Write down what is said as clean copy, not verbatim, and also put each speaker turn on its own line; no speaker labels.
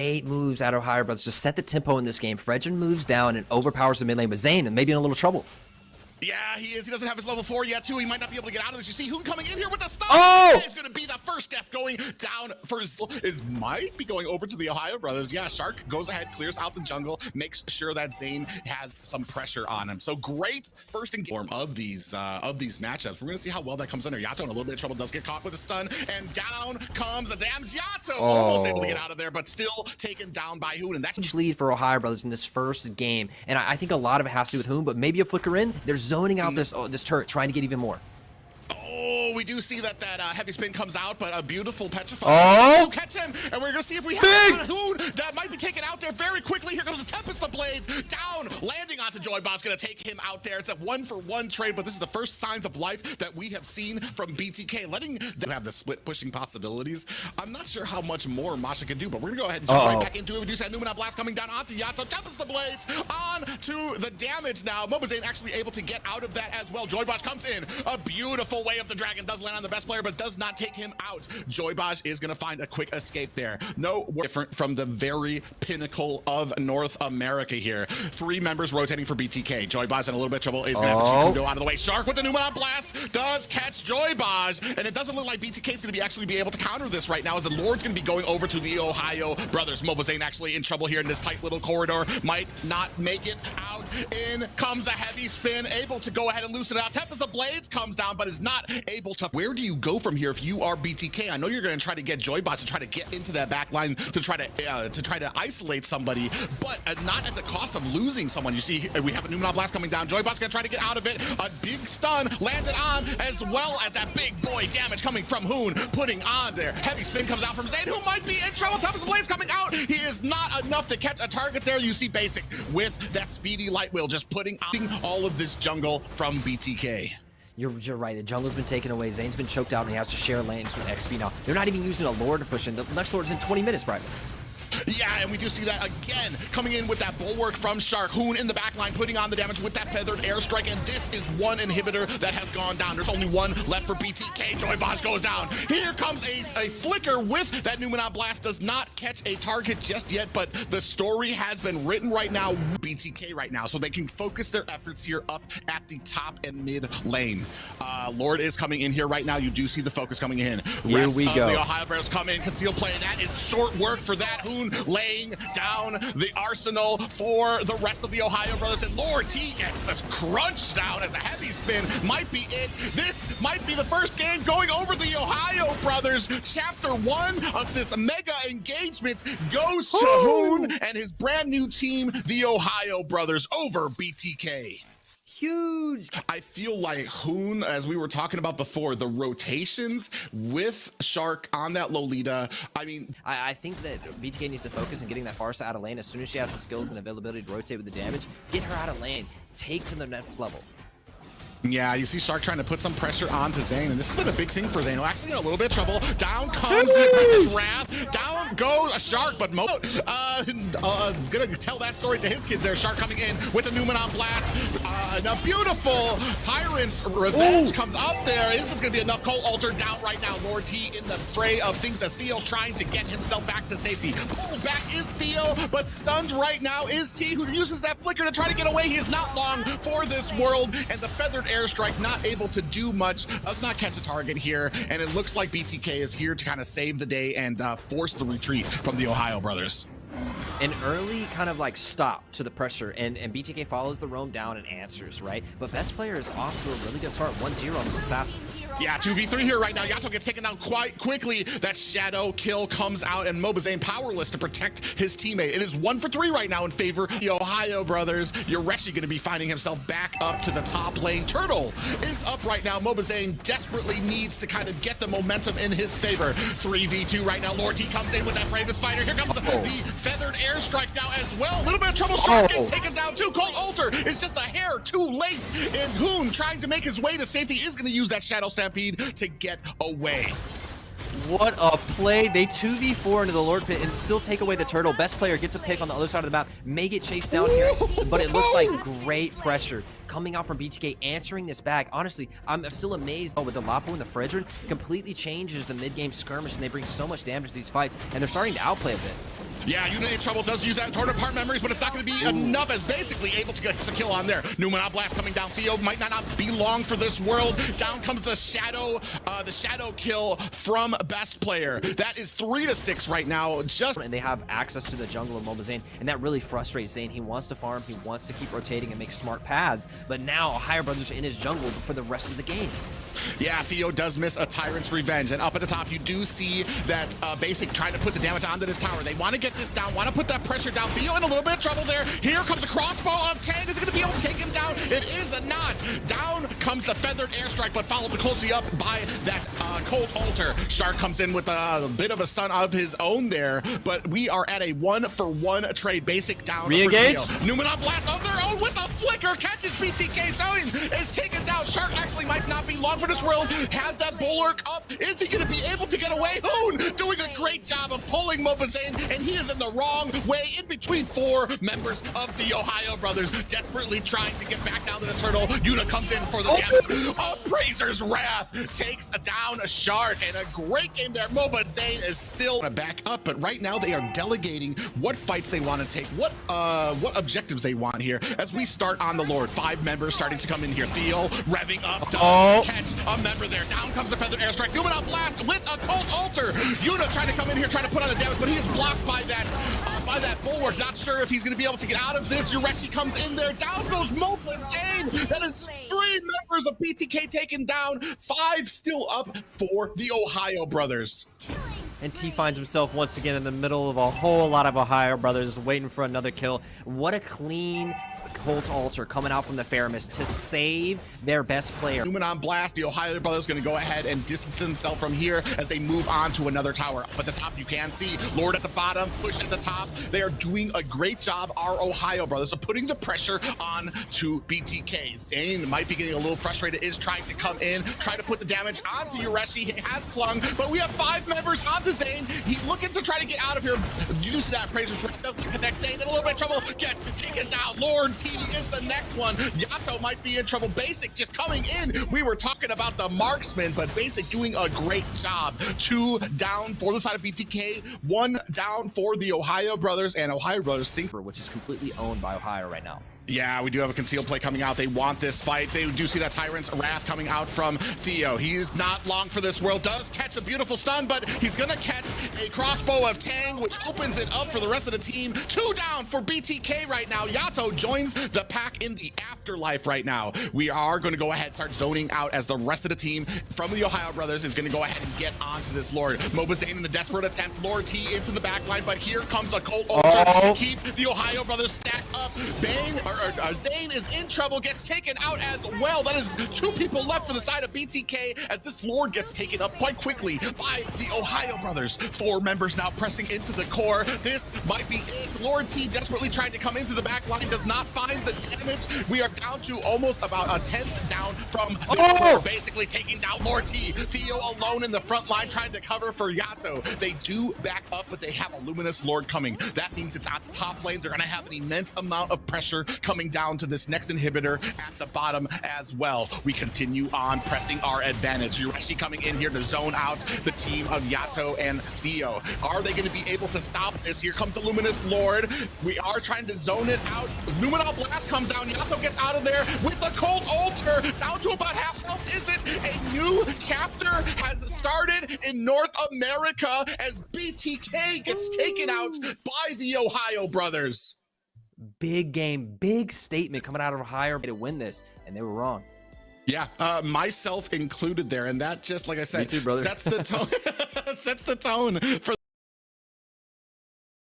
8 moves out of Ohio Brothers. Just set the tempo in this game. Fredrin moves down and overpowers the mid lane, but Zane and maybe in a little trouble.
Yeah, he is. He doesn't have his level 4 yet, too. He might not be able to get out of this. You see Hoon coming in here with a stun.
Oh!
That is going to be the first death going down for might be going over to the Ohio Brothers. Yeah, Shark goes ahead, clears out the jungle, makes sure that Zane has some pressure on him. So great first form of these matchups. We're going to see how well that comes under. Yato in a little bit of trouble, does get caught with a stun, and down comes a damn Yato. Almost able to get out of there, but still taken down by Hoon. And that's
a huge lead for Ohio Brothers in this first game. And I think a lot of it has to do with Hoon, but maybe a flicker in. There's zoning out this turret, trying to get even more.
Oh, we do see that heavy spin comes out, but a beautiful petrify.
Oh!
We'll catch him, and we're gonna see if we have a Hoon that might be taken out there very quickly. Here comes the Tempest of Blades down, landing onto Joybot's gonna take him out there. It's a 1-for-1 trade, but this is the first signs of life that we have seen from BTK, letting them have the split pushing possibilities. I'm not sure how much more Masha can do, but we're gonna go ahead and jump right back into it. We do see that Numenal Blast coming down onto Yato. Tempest of Blades on to the damage now. Mobazane actually able to get out of that as well. Joybot comes in, a beautiful way of the dragon, does land on the best player, but does not take him out. Joybaj is going to find a quick escape there. No different from the very pinnacle of North America here. 3 members rotating for BTK. Joybaj in a little bit of trouble. Is going to have to go out of the way. Shark with the Numenal Blast does catch Joybaj, and it doesn't look like BTK is going to actually be able to counter this right now, as the Lord's going to be going over to the Ohio Brothers. Mobazane actually in trouble here in this tight little corridor. Might not make it out. In comes a heavy spin, able to go ahead and loosen it out. Tempest of Blades comes down, but is not able to. Where do you go from here if you are BTK? I know you're going to try to get Joybot to try to get into that back line to try to isolate somebody, but not at the cost of losing someone. You see, we have a Numenal Blast coming down. Joybot's going to try to get out of it. A big stun landed on, as well as that big boy damage coming from Hoon, putting on there. Heavy spin comes out from Zane, who might be in trouble. Tempest of Blades coming out. He is not enough to catch a target there. You see Basic with that speedy light wheel, just putting all of this jungle from BTK.
You're right. The jungle's been taken away. Zane's been choked out, and he has to share lanes with XP now. They're not even using a Lord to push in. The next Lord's in 20 minutes, Brian.
Yeah, and we do see that again, coming in with that bulwark from Shark. Hoon in the back line, putting on the damage with that feathered airstrike, and this is one inhibitor that has gone down. There's only one left for BTK. Joybaj goes down. Here comes a flicker with that Numenal Blast. Does not catch a target just yet, but the story has been written right now, BTK right now, so they can focus their efforts here up at the top and mid lane. Lord is coming in here right now. You do see the focus coming in.
Here we go.
The Ohio Bears come in, conceal play. That is short work for that. Hoon laying down the arsenal for the rest of the Ohio Brothers, and Lord T gets us crunched down as a heavy spin might be it. This might be the first game going over the Ohio Brothers. Chapter 1 of this mega engagement goes to Hoon and his brand new team, the Ohio Brothers, over BTK.
Huge.
I feel like Hoon, as we were talking about before, the rotations with Shark on that Lolita, I mean,
I think that BTK needs to focus on getting that Farsa out of lane as soon as she has the skills and availability to rotate with the damage. Get her out of lane. Take to the next level.
Yeah, you see Shark trying to put some pressure onto Zane, and this has been a big thing for Zane. We're actually in a little bit of trouble. Down comes the Apprentice Wrath. Down goes a Shark, but Mo is gonna tell that story to his kids there. Shark coming in with a Numenal Blast. And a beautiful Tyrant's Revenge comes up there. Is this gonna be enough? Cole Alter down right now. Lord T in the fray of things as Theo's trying to get himself back to safety. Pulled back is Theo, but stunned right now is T, who uses that flicker to try to get away. He is not long for this world, and the feathered airstrike not able to do much, does not catch a target here, and it looks like BTK is here to kind of save the day and force the retreat from the Ohio Brothers.
An early kind of like stop to the pressure, and BTK follows the roam down and answers, right? But best player is off to a really good start, 1-0 on this assassin.
Yeah, 2v3 here right now. Yato gets taken down quite quickly. That shadow kill comes out, and Mobazane powerless to protect his teammate. It is 1 for 3 right now in favor of the Ohio Brothers. Yoreshi going to be finding himself back up to the top lane. Turtle is up right now. Mobazane desperately needs to kind of get the momentum in his favor. 3v2 right now. Lord T comes in with that bravest fighter. Here comes the feathered airstrike now as well. A little bit of trouble. Shark gets taken down too. Colt Alter is just a hair too late, and Hoon, trying to make his way to safety, is going to use that Shadow Stampede to get away.
What a play. They 2v4 into the Lord Pit and still take away the turtle. Best player gets a pick on the other side of the map, may get chased down here, but it looks like great pressure coming out from BTK, answering this back. Honestly, I'm still amazed with the Lapo and the Fredrin. Completely changes the mid-game skirmish, and they bring so much damage to these fights, and they're starting to outplay a bit.
Yeah, Unit in trouble, does use that torn apart memories, but it's not going to be enough as basically able to get a kill on there. Newman Blast coming down. Theo might not be long for this world. Down comes the shadow kill from best player. That is 3-6 right now.
And they have access to the jungle of Mobazane, and that really frustrates Zane. He wants to farm, he wants to keep rotating and make smart paths, but now Ohio Brothers are in his jungle for the rest of the game.
Yeah, Theo does miss a Tyrant's Revenge, and up at the top you do see that Basic trying to put the damage onto this tower. They want to get this down, want to put that pressure down. Theo in a little bit of trouble there. Here comes the crossbow of Tang. Is it going to be able to take him down? It is a not. Down comes the feathered airstrike, but followed closely up by that cold altar. Shark comes in with a bit of a stun of his own there, but we are at a 1-for-1 trade. Basic down.
Re-engage.
Newman on blast of their own with a flicker, catches BTK. Zoe is taken down. Shark actually might not be long for this world. Has that bulwark up. Is he going to be able to get away? Hoon doing a great job of pulling Mobazane, and he is in the wrong way in between 4 members of the Ohio Brothers, desperately trying to get back down to the turtle. Yuna comes in for the damage. Appraiser's Wrath takes down a Shard, and a great game there. Mobazane is still back up, but right now they are delegating what fights they want to take, what objectives they want here as we start on the Lord. 5 members starting to come in here. Theo revving up, does catch a member there. Down comes the feathered airstrike. Newman on blast with a cold altar. Yuna trying to come in here, trying to put on the damage, but he is blocked by that bulwark. Not sure if he's going to be able to get out of this. Yureshi comes in there. Down goes Mobazane. That is 3 members of BTK taken down. 5 still up for the Ohio Brothers.
And T finds himself once again in the middle of a whole lot of Ohio Brothers waiting for another kill. What a clean Colt Altar coming out from the Faramis to save their best player.
Newman on blast. The Ohio Brothers going to go ahead and distance themselves from here as they move on to another tower. Up at the top, you can see Lord at the bottom, push at the top. They are doing a great job, our Ohio Brothers, of putting the pressure on to BTK. Zane might be getting a little frustrated, is trying to come in, try to put the damage onto Yureshi. He has clung, but we have 5 members onto Zane. He's looking to try to get out of here. Use that Appraiser's Wrath doesn't connect. Zane in a little bit of trouble, gets taken down. Lord T is the next one. Yato might be in trouble. Basic just coming in. We were talking about the marksman, but Basic doing a great job. 2 down for the side of BTK, 1 down for the Ohio Brothers, and Ohio Brothers think,
which is completely owned by Ohio right now.
Yeah, we do have a concealed play coming out. They want this fight. They do see that Tyrant's Wrath coming out from Theo. He's not long for this world. Does catch a beautiful stun, but he's going to catch a crossbow of Tang, which opens it up for the rest of the team. 2 down for BTK right now. Yato joins the pack in the afterlife right now. We are going to go ahead and start zoning out as the rest of the team from the Ohio Brothers is going to go ahead and get onto this Lord. Mobazane in a desperate attempt. Lord T into the back line, but here comes a Colt Altar to keep the Ohio Brothers stacked up. Zane is in trouble, gets taken out as well. That is 2 people left for the side of BTK as this Lord gets taken up quite quickly by the Ohio Brothers. 4 members now pressing into the core. This might be it. Lord T desperately trying to come into the back line, does not find the damage. We are down to almost about a 10th down from this core, basically taking down Lord T. Theo alone in the front line trying to cover for Yato. They do back up, but they have a Luminous Lord coming. That means it's at the top lane. They're going to have an immense amount of pressure coming down to this next inhibitor at the bottom as well. We continue on pressing our advantage. Yureshi coming in here to zone out the team of Yato and Theo. Are they going to be able to stop this? Here comes the Luminous Lord. We are trying to zone it out. Luminal Blast comes down. Yato gets out of there with the Cold Altar. Down to about half health. Is it a new chapter has started in North America as BTK gets taken out by the Ohio Brothers?
Big game, big statement coming out of Ohio to win this, and they were wrong.
Yeah, myself included there, and that just, like I said,
Me too, brother.
sets the tone. Sets the tone for